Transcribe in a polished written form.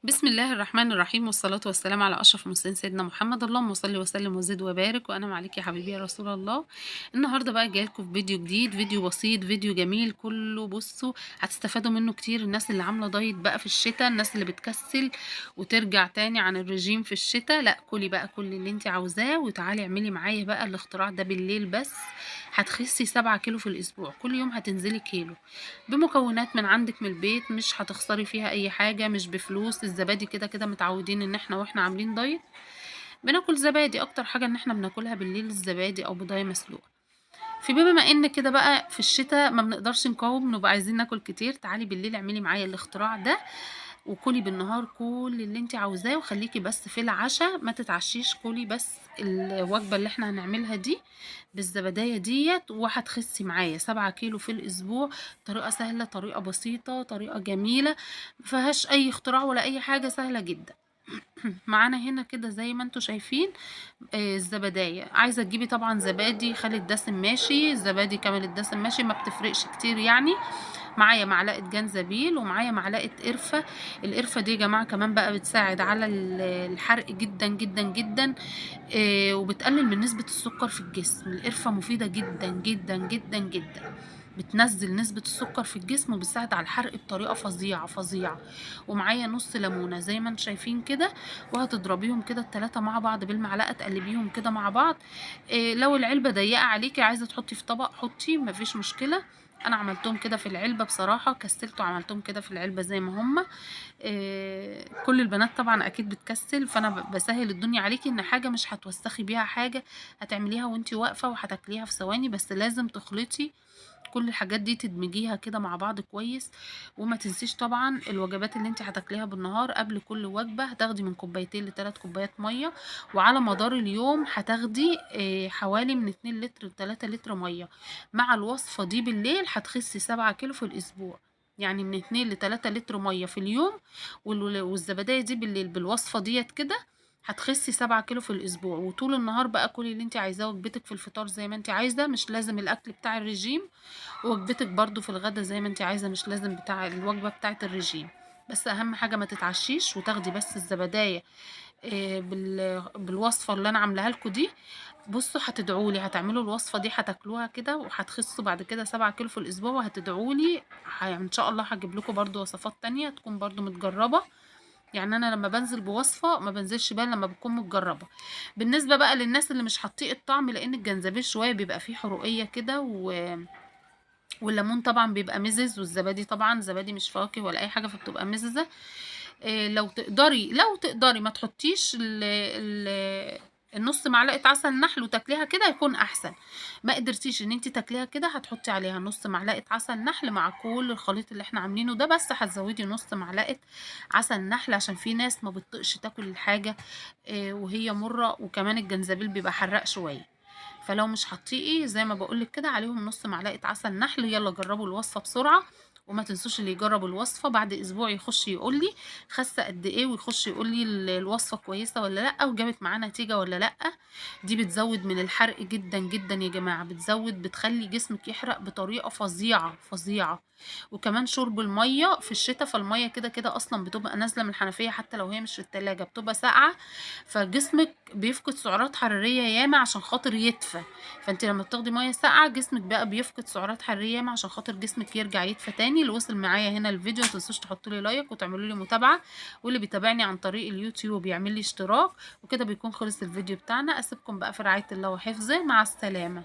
بسم الله الرحمن الرحيم والصلاة والسلام على أشرف المرسلين سيدنا محمد. اللهم صل وسلم وزد وبارك وأنعم عليك يا حبيبي يا رسول الله. النهارده بقى جايه لكم في فيديو جديد، فيديو بسيط، فيديو جميل كله. بصوا هتستفادوا منه كتير، الناس اللي عاملة دايت بقى في الشتاء، الناس اللي بتكسل وترجع تاني عن الرجيم في الشتاء. لا، كلي بقى كل اللي انت عاوزاه وتعالي اعملي معايا بقى الاختراع ده بالليل بس. هتخسي 7 كيلو في الأسبوع، كل يوم هتنزلي كيلو بمكونات من عندك من البيت، مش هتخسري فيها اي حاجة، مش بفلوس. الزبادي كده كده متعودين ان احنا واحنا عاملين دايت بناكل زبادي، اكتر حاجة ان احنا بناكلها بالليل الزبادي او بيضاية مسلوقة. بما ان كده بقى في الشتاء ما بنقدرش نقاوم، نبقى عايزين ناكل كتير، تعالي بالليل اعملي معايا الاختراع ده وكلي بالنهار كل اللي انت عاوزاه، وخليكي بس في العشاء ما تتعشيش، كلي بس الوجبة اللي احنا هنعملها دي بالزبدية ديت، وهتخسي معايا 7 كيلو في الاسبوع. طريقة سهلة، طريقة بسيطة، طريقة جميلة، مفيهاش اي اختراع ولا اي حاجة، سهلة جدا. معانا هنا كده زي ما انتوا شايفين الزبداية. عايزة تجيبي طبعا زبادي خالي الدسم ماشي، زبادي كامل الدسم ماشي، ما بتفرقش كتير يعني. معايا معلقة جنزبيل ومعايا معلقة قرفة. القرفة دي يا جماعة كمان بقى بتساعد على الحرق جدا جدا جدا، وبتقلل من نسبة السكر في الجسم. القرفة مفيدة جدا جدا جدا جدا، بتنزل نسبة السكر في الجسم وبتساعد على الحرق بطريقة فظيعة فظيعة. ومعايا نص ليمونة زي ما انتم شايفين كده، وهتضربيهم كده التلاتة مع بعض بالمعلقة، تقلبيهم كده مع بعض. لو العلبة ضيقة عليكي عايزة تحطي في طبق حطي، مفيش مشكلة. انا عملتهم كده في العلبة بصراحة، كسلت وعملتهم كده في العلبة زي ما هما. كل البنات طبعا اكيد بتكسل، فانا بسهل الدنيا عليكي، ان حاجة مش هتوسخي بيها حاجة، هتعمليها وانتي واقفة وهتاكليها في ثواني. بس لازم تخلطي كل الحاجات دي، تدمجيها كده مع بعض كويس. وما تنسيش طبعا الوجبات اللي انت هتاكليها بالنهار، قبل كل وجبة هتاخدي من كوبايتين ل3 كوبايات مية، وعلى مدار اليوم هتاخدي حوالي من 2 لتر ل3 لتر مية. مع الوصفة دي بالليل هتخسي 7 كيلو في الأسبوع، يعني من 2 ل3 لتر مية في اليوم. والزبدية دي بالليل بالوصفة ديت كده هتخسي 7 كيلو في الأسبوع. وطول النهار بقى كل اللي انت عايزاه، وجبتك في الفطار زي ما انت عايزة، مش لازم الأكل بتاع الرجيم. وجبتك برضو في الغدا زي ما انت عايزة، مش لازم بتاع الوجبة بتاعة الرجيم. بس اهم حاجة ما تتعشيش، وتاخدي بس الزبداية بالوصفة اللي انا عاملاها لكم دي. بصوا هتدعولي، هتعملوا الوصفة دي هتاكلوها كده وهتخسوا بعد كده 7 كيلو في الاسبوع، وهتدعولي. ان شاء الله هجيب لكم برضو وصفات تانية تكون برضو متجربة. يعني انا لما بنزل بوصفة ما بنزلش بقى لما بتكون متجربة. بالنسبة بقى للناس اللي مش هتطيق الطعم، لان الجنزبيل شوية بيبقى فيه حروقية كده والليمون طبعا بيبقى مزز، والزبادي طبعا زبادي مش فواكه ولا اي حاجه، فبتبقى مززه. لو تقدري ما تحطيش النص معلقه عسل نحل وتاكليها كده يكون احسن. ما قدرتيش ان انت تاكليها كده، هتحطي عليها نص معلقه عسل نحل مع كل الخليط اللي احنا عاملينه ده، بس هتزودي نص معلقه عسل نحل عشان في ناس ما بتطقش تاكل الحاجه وهي مره، وكمان الجنزبيل بيبقى حراق شويه. فلو مش هتطيقي زي ما بقولك كده، عليهم نص معلقة عسل نحل. يلا جربوا الوصفة بسرعة، وما تنسوش اللي يجرب الوصفة بعد اسبوع يخش يقولي خاسة قد ايه، ويخش يقولي الوصفة كويسة ولا لا، وجابت معاه نتيجة ولا لا. دي بتزود من الحرق جدا جدا يا جماعة، بتخلي جسمك يحرق بطريقة فظيعة فظيعة. وكمان شرب المية في الشتاء، فالمية كده كده اصلا بتبقى نازلة من الحنفية، حتى لو هي مش في التلاجة بتبقى ساقعة، فجسمك بيفقد سعرات حرارية ياما عشان خاطر يدفى. فانت لما بتاخدي ميه ساقعه جسمك بقى بيفقد سعرات حراريه ياما عشان خاطر جسمك يرجع يدفى تاني. اللي وصل معايا هنا الفيديو متنسوش تحطوا لي لايك وتعملوا لي متابعه، واللي بيتابعني عن طريق اليوتيوب يعمل لي اشتراك. وكده بيكون خلص الفيديو بتاعنا، اسيبكم بقى في رعايه الله وحفظه، مع السلامه.